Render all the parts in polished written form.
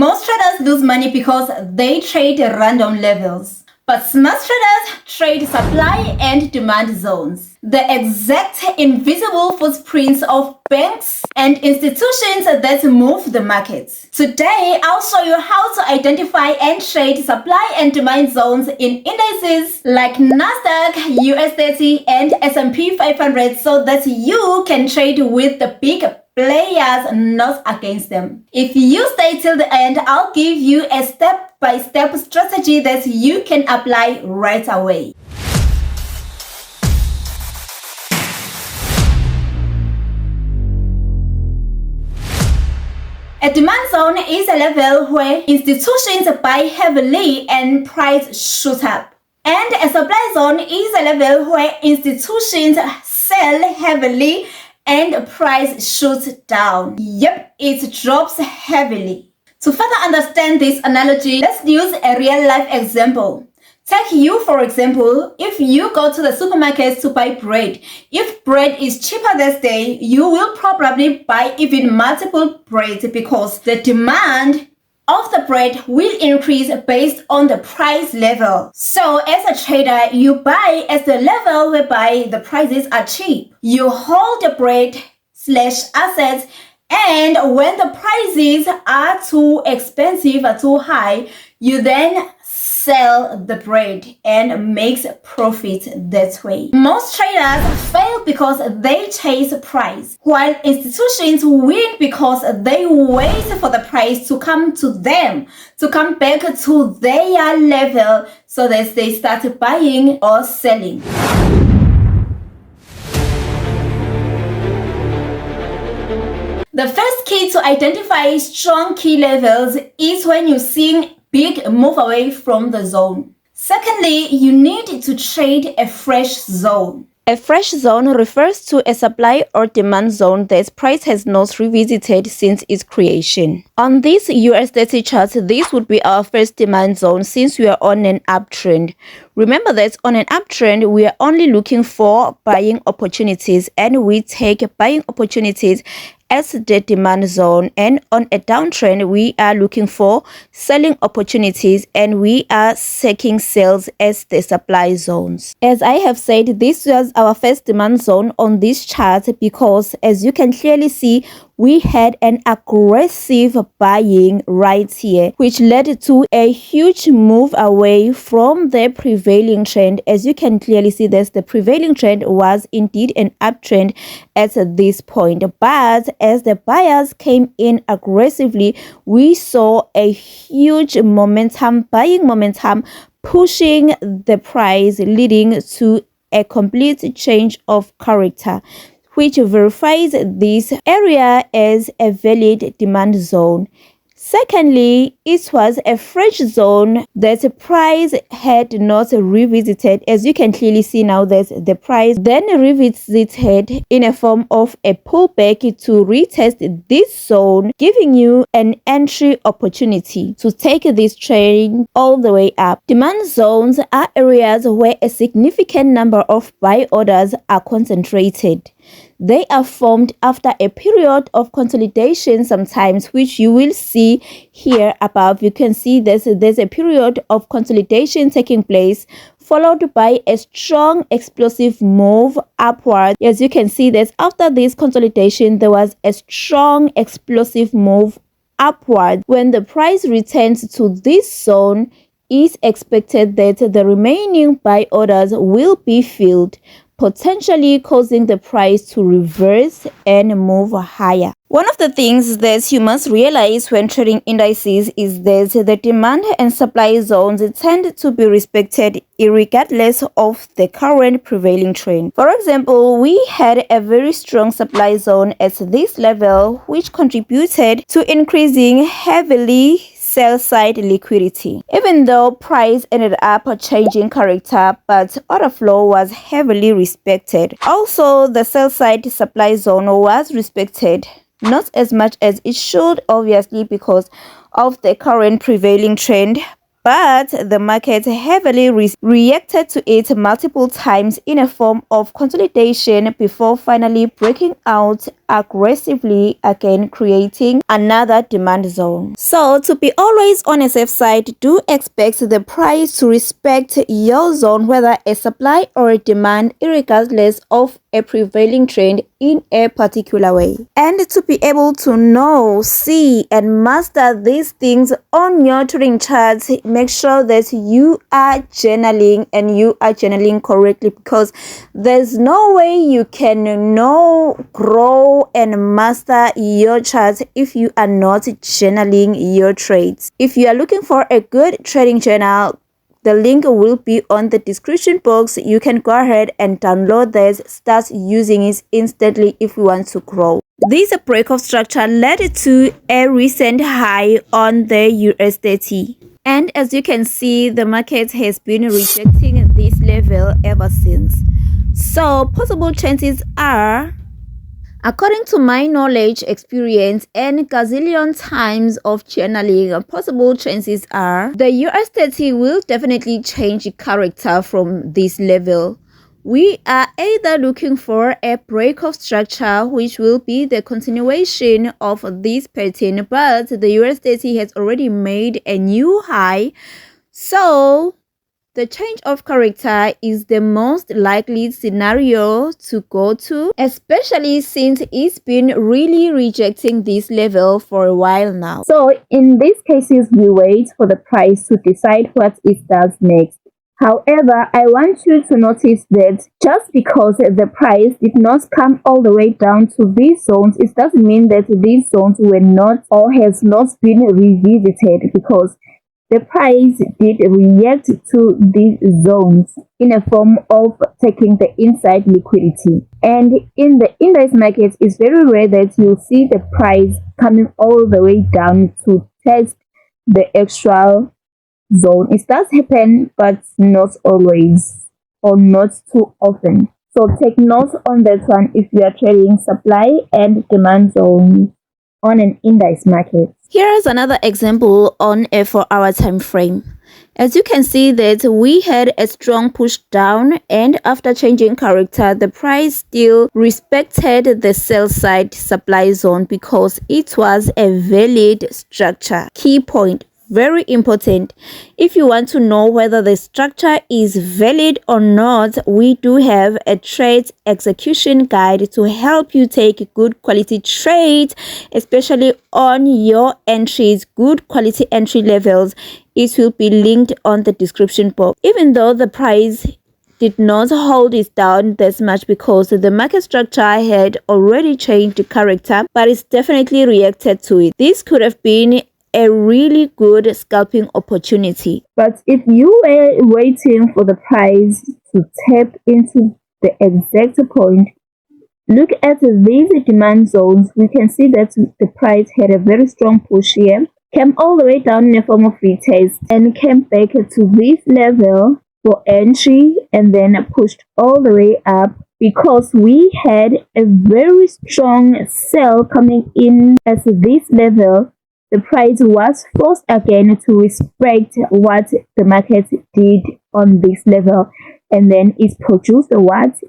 Most traders lose money because they trade random levels. But smart traders trade supply and demand zones, the exact invisible footprints of banks and institutions that move the markets. Today, I'll show you how to identify and trade supply and demand zones in indices like Nasdaq, US30, and S&P 500 so that you can trade with the big players, not against them. If you stay till the end, I'll give you a step-by-step strategy that you can apply right away. A demand zone is a level where institutions buy heavily and price shoots up. And a supply zone is a level where institutions sell heavily and price shoots down. Yep, it drops heavily. To further understand this analogy, let's use a real-life example. Take you, for example, if you go to the supermarket to buy bread. If bread is cheaper this day, you will probably buy even multiple breads because the demand of the bread will increase based on the price level. So as a trader, you buy at the level whereby the prices are cheap. You hold the bread/assets, and when the prices are too expensive or too high, you then sell the bread and makes profit that way. Most traders fail because they chase price, while institutions win because they wait for the price to come to them, to come back to their level so that they start buying or selling. The first key to identify strong key levels is when you're seeing big move away from the zone. Secondly, you need to trade a fresh zone. A fresh zone refers to a supply or demand zone that price has not revisited since its creation. On this US30 chart, this would be our first demand zone since we are on an uptrend. Remember that on an uptrend, we are only looking for buying opportunities, and we take buying opportunities as the demand zone, and on a downtrend we are looking for selling opportunities, and we are seeking sales as the supply zones. As I have said, this was our first demand zone on this chart because, as you can clearly see, we had an aggressive buying right here, which led to a huge move away from the prevailing trend. As you can clearly see, that the prevailing trend was indeed an uptrend at this point. But as the buyers came in aggressively, we saw a huge momentum, buying momentum, pushing the price, leading to a complete change of character, which verifies this area as a valid demand zone. Secondly, it was a fresh zone that the price had not revisited. As you can clearly see now, that the price then revisited in a form of a pullback to retest this zone, giving you an entry opportunity to take this trade all the way up. Demand zones are areas where a significant number of buy orders are concentrated. They are formed after a period of consolidation sometimes, which you will see here above. You can see there's a period of consolidation taking place, followed by a strong explosive move upward. As you can see, that after this consolidation, there was a strong explosive move upward. When the price returns to this zone, it's expected that the remaining buy orders will be filled, potentially causing the price to reverse and move higher. One of the things that you must realize when trading indices is that the demand and supply zones tend to be respected regardless of the current prevailing trend. For example, we had a very strong supply zone at this level, which contributed to increasing heavily sell-side liquidity. Even though price ended up changing character, but order flow was heavily respected. Also, the sell-side supply zone was respected, not as much as it should, obviously, because of the current prevailing trend, but the market heavily reacted to it multiple times in a form of consolidation before finally breaking out aggressively again, creating another demand zone. So to be always on a safe side, do expect the price to respect your zone, whether a supply or a demand, regardless of a prevailing trend in a particular way. And to be able to know, see and master these things on your trading charts, make sure that you are journaling and you are journaling correctly, because there's no way you can know, grow and master your charts if you are not journaling your trades. If you are looking for a good trading journal, the link will be on the description box. You can go ahead and download this, start using it instantly if you want to grow. This breakoff structure led to a recent high on the USDT. And as you can see, the market has been rejecting this level ever since. So possible chances are, according to my knowledge, experience, and gazillion times of journaling, possible chances are the USDT will definitely change character from this level. We are either looking for a breakoff structure, which will be the continuation of this pattern, but the USDT has already made a new high. So the change of character is the most likely scenario to go to, especially since it's been really rejecting this level for a while now. So in these cases, we wait for the price to decide what it does next. However, I want you to notice that just because the price did not come all the way down to these zones, it doesn't mean that these zones were not or has not been revisited, because the price did react to these zones in a form of taking the inside liquidity. And in the index market, it's very rare that you see the price coming all the way down to test the actual zone. It does happen, but not always or not too often. So take note on that one if you are trading supply and demand zone on an index market. Here's another example on a 4-hour time frame. As you can see that we had a strong push down, and after changing character, the price still respected the sell side supply zone because it was a valid structure. Key point, very important. If you want to know whether the structure is valid or not, we do have a trade execution guide to help you take good quality trades, especially on your entries, good quality entry levels. It will be linked on the description box. Even though the price did not hold it down this much because the market structure had already changed character, but it's definitely reacted to it. This could have been a really good scalping opportunity. But if you were waiting for the price to tap into the exact point, look at these demand zones. We can see that the price had a very strong push here, came all the way down in a form of retest, and came back to this level for entry, and then pushed all the way up because we had a very strong sell coming in at this level. The price was forced again to respect what the market did on this level, and then it produced what?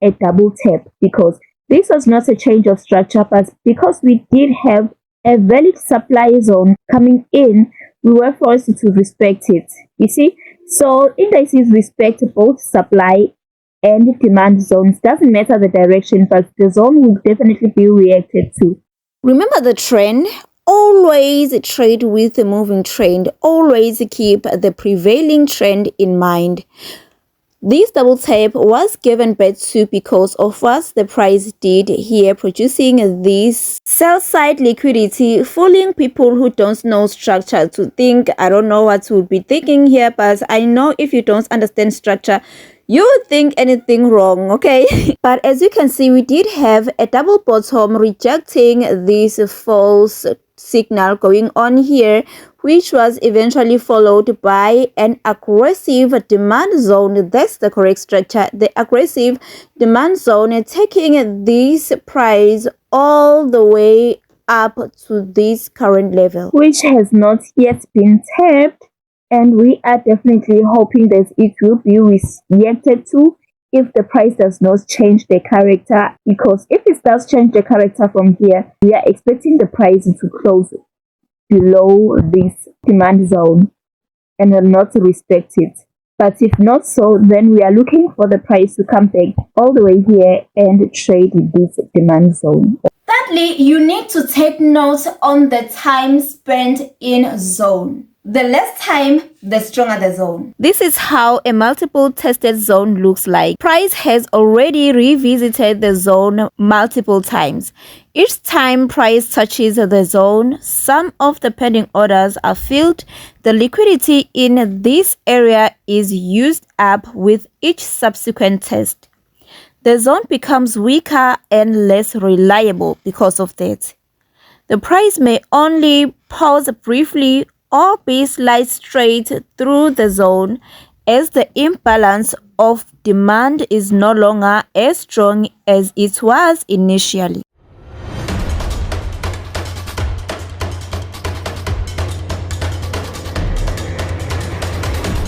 A double tap, because this was not a change of structure, but because we did have a valid supply zone coming in, we were forced to respect it. You see, so indices respect both supply and demand zones. Doesn't matter the direction, but the zone will definitely be reacted to. Remember the trend. Always trade with the moving trend. Always keep the prevailing trend in mind. This double tap was given back to because of what the price did here, producing this sell side liquidity, fooling people who don't know structure to think, I don't know what to be thinking here, but I know if you don't understand structure, you would think anything wrong, okay? But as you can see, we did have a double bottom rejecting this false signal going on here, which was eventually followed by an aggressive demand zone. That's the correct structure. The aggressive demand zone taking this price all the way up to this current level, which has not yet been tapped. and we are definitely hoping that it will be reacted to if the price does not change the character, because if it does change the character from here, we are expecting the price to close below this demand zone and will not respect it. But if not so, then we are looking for the price to come back all the way here and trade this demand zone. Thirdly, you need to take note on the time spent in zone. The less time, the stronger the zone. This is how a multiple tested zone looks like. Price has already revisited the zone multiple times. Each time price touches the zone, some of the pending orders are filled. The liquidity in this area is used up with each subsequent test. The zone becomes weaker and less reliable because of that. The price may only pause briefly or be slide straight through the zone as the imbalance of demand is no longer as strong as it was initially.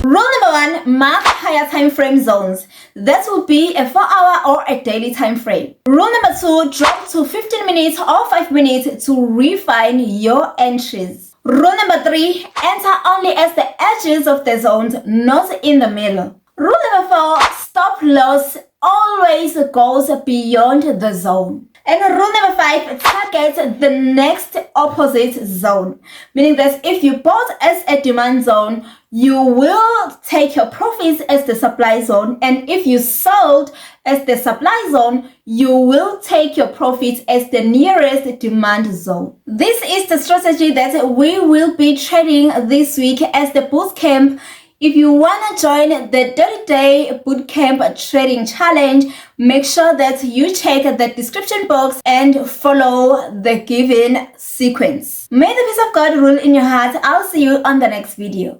Rule number 1, mark higher time frame zones. That will be a 4-hour or a daily time frame. Rule number 2, drop to 15 minutes or 5 minutes to refine your entries. Rule number 3, enter only as the edges of the zones, not in the middle. Rule number 4, stop loss always goes beyond the zone. And rule number 5, target the next opposite zone. Meaning that if you bought as a demand zone, you will take your profits as the supply zone. And if you sold as the supply zone, you will take your profits as the nearest demand zone. This is the strategy that we will be trading this week as the bootcamp. If you want to join the 30-day bootcamp trading challenge, make sure that you check the description box and follow the given sequence. May the peace of God rule in your heart. I'll see you on the next video.